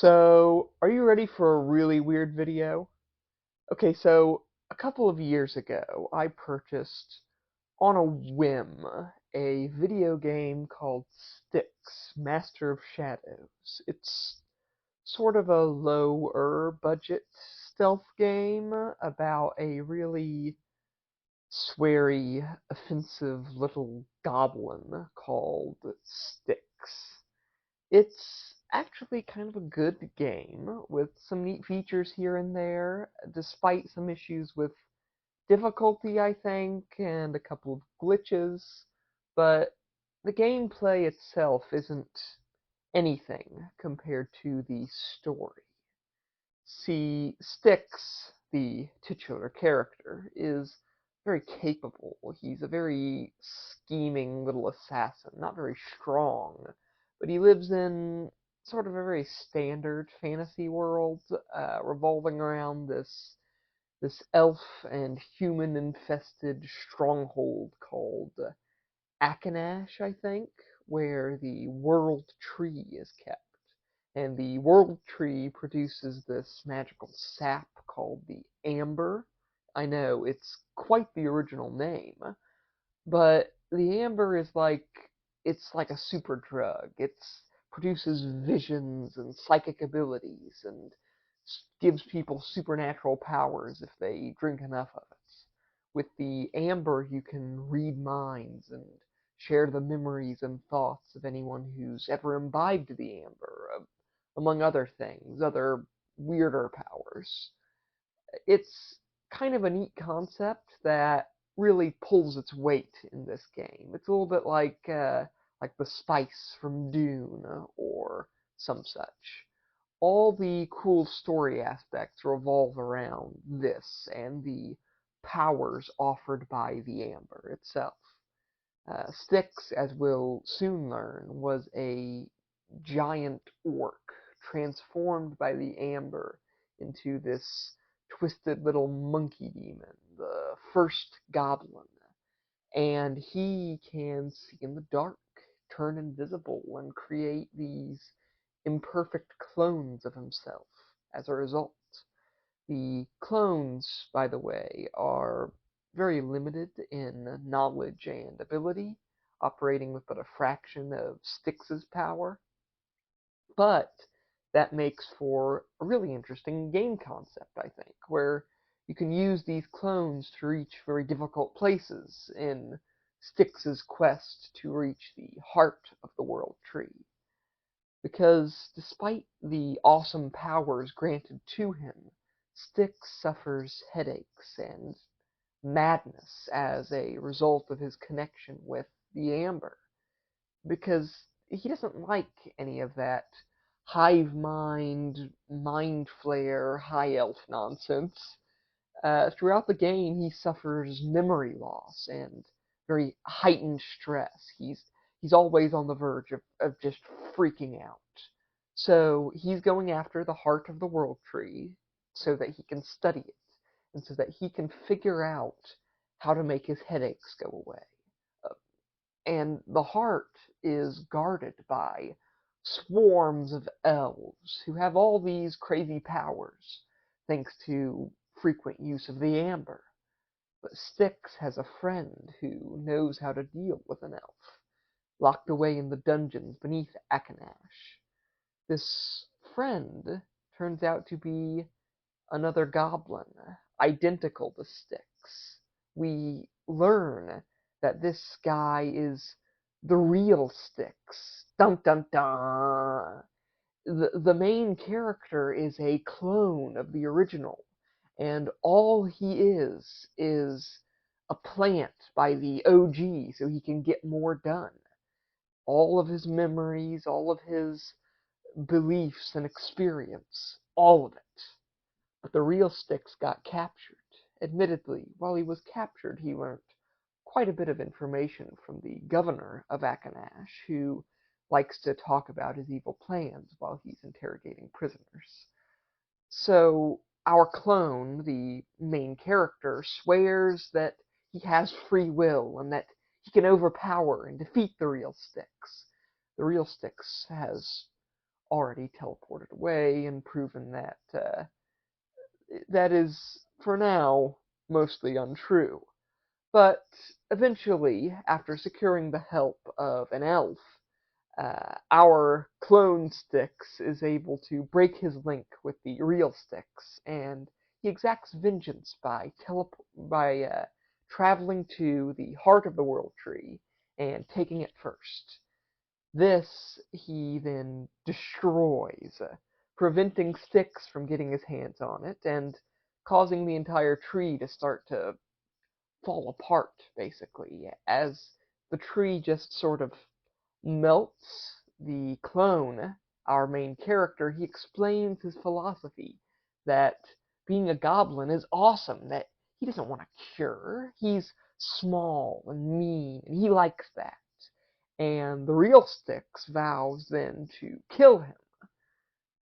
So, are you ready for a really weird video? Okay, so a couple of years ago, I purchased on a whim a video game called Styx, Master of Shadows. It's sort of a lower budget stealth game about a really sweary, offensive little goblin called Styx. It's actually kind of a good game with some neat features here and there, despite some issues with difficulty, I think, and a couple of glitches. But the gameplay itself isn't anything compared to the story. See, Styx, the titular character, is very capable. He's a very scheming little assassin, not very strong, but he lives in sort of a very standard fantasy world, revolving around this elf and human infested stronghold called Akanash, I think, where the world tree is kept. And the world tree produces this magical sap called the amber. I know, it's quite the original name, but the amber is it's like a super drug. It produces visions and psychic abilities and gives people supernatural powers if they drink enough of it. With the amber, you can read minds and share the memories and thoughts of anyone who's ever imbibed the amber, among other things, other weirder powers. It's kind of a neat concept that really pulls its weight in this game. It's a little bit like the spice from Dune or some such. All the cool story aspects revolve around this and the powers offered by the amber itself. Styx, as we'll soon learn, was a giant orc transformed by the amber into this twisted little monkey demon, the first goblin. And he can see in the dark, turn invisible, and create these imperfect clones of himself as a result. The clones, by the way, are very limited in knowledge and ability, operating with but a fraction of Styx's power, but that makes for a really interesting game concept, I think, where you can use these clones to reach very difficult places in Styx's quest to reach the heart of the World Tree. Because despite the awesome powers granted to him, Styx suffers headaches and madness as a result of his connection with the Amber, because he doesn't like any of that hive mind flare, high elf nonsense. Throughout the game, he suffers memory loss and very heightened stress. He's always on the verge of just freaking out. So he's going after the heart of the world tree so that he can study it and so that he can figure out how to make his headaches go away. Uh, and the heart is guarded by swarms of elves who have all these crazy powers thanks to frequent use of the amber. But Styx has a friend who knows how to deal with an elf, locked away in the dungeons beneath Akanash. This friend turns out to be another goblin, identical to Styx. We learn that this guy is the real Styx. Dun dun dun! The main character is a clone of the original, and all he is a plant by the OG so he can get more done. All of his memories, all of his beliefs and experience, all of it. But the real Styx got captured. Admittedly, while he was captured, he learned quite a bit of information from the governor of Akanash, who likes to talk about his evil plans while he's interrogating prisoners. So our clone, the main character, swears that he has free will and that he can overpower and defeat the real Styx. The real Styx has already teleported away and proven that that is, for now, mostly untrue. But eventually, after securing the help of an elf, our clone Styx is able to break his link with the real Styx, and he exacts vengeance by traveling to the heart of the World Tree and taking it first. This he then destroys, preventing Styx from getting his hands on it and causing the entire tree to start to fall apart, basically, as the tree just sort of melts. The clone, our main character, he explains his philosophy that being a goblin is awesome, that he doesn't want to cure. He's small and mean, and he likes that. And the real Styx vows then to kill him.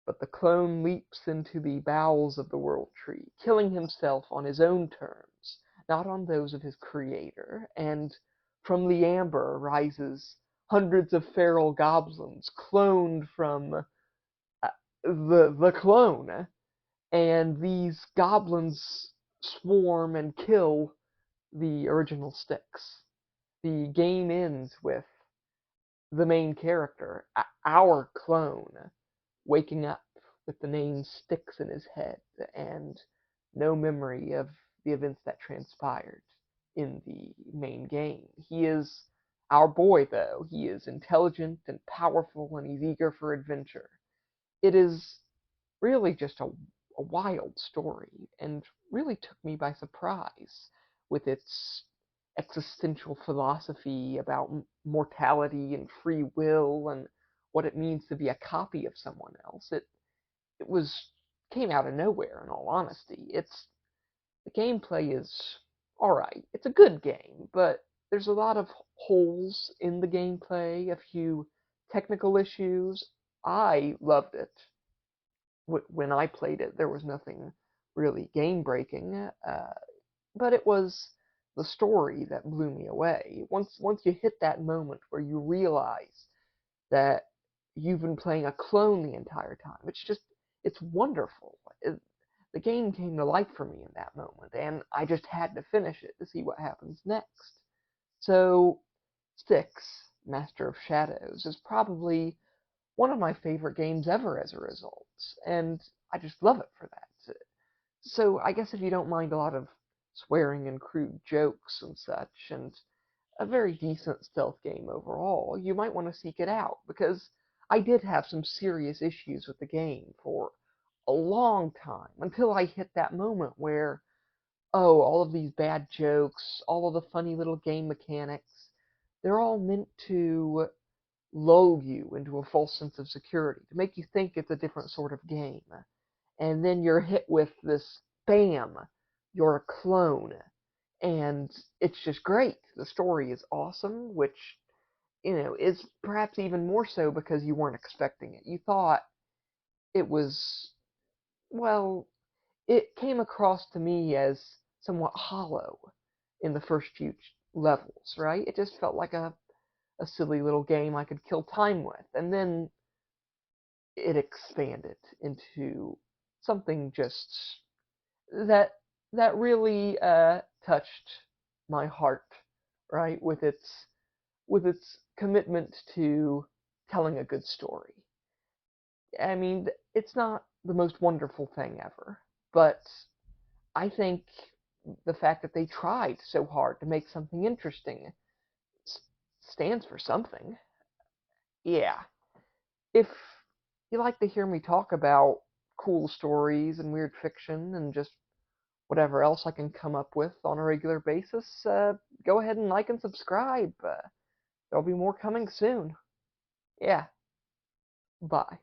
But the clone leaps into the bowels of the World Tree, killing himself on his own terms, not on those of his creator, and from the amber rises hundreds of feral goblins cloned from the clone, and these goblins swarm and kill the original Styx. The game ends with the main character, our clone, waking up with the name Styx in his head and no memory of the events that transpired in the main game. He is our boy, though. He is intelligent and powerful, and he's eager for adventure. It is really just a wild story, and really took me by surprise with its existential philosophy about mortality and free will and what it means to be a copy of someone else. It was came out of nowhere, in all honesty. The gameplay is alright. It's a good game, but there's a lot of holes in the gameplay, a few technical issues. I loved it. When I played it, there was nothing really game-breaking, but it was the story that blew me away. Once you hit that moment where you realize that you've been playing a clone the entire time, it's wonderful. The game came to life for me in that moment, and I just had to finish it to see what happens next. So, Styx, Master of Shadows, is probably one of my favorite games ever as a result, and I just love it for that. So I guess if you don't mind a lot of swearing and crude jokes and such, and a very decent stealth game overall, you might want to seek it out, because I did have some serious issues with the game for a long time, until I hit that moment where, oh, all of these bad jokes, all of the funny little game mechanics, they're all meant to lull you into a false sense of security, to make you think it's a different sort of game. And then you're hit with this, bam, you're a clone. And it's just great. The story is awesome, which, is perhaps even more so because you weren't expecting it. You thought it was, well, it came across to me as somewhat hollow in the first few levels, right? It just felt like a silly little game I could kill time with. And then it expanded into something just that really touched my heart, right? With its commitment to telling a good story. I mean, it's not the most wonderful thing ever, but I think the fact that they tried so hard to make something interesting stands for something. Yeah. If you like to hear me talk about cool stories and weird fiction and just whatever else I can come up with on a regular basis, go ahead and like and subscribe. There'll be more coming soon. Yeah. Bye.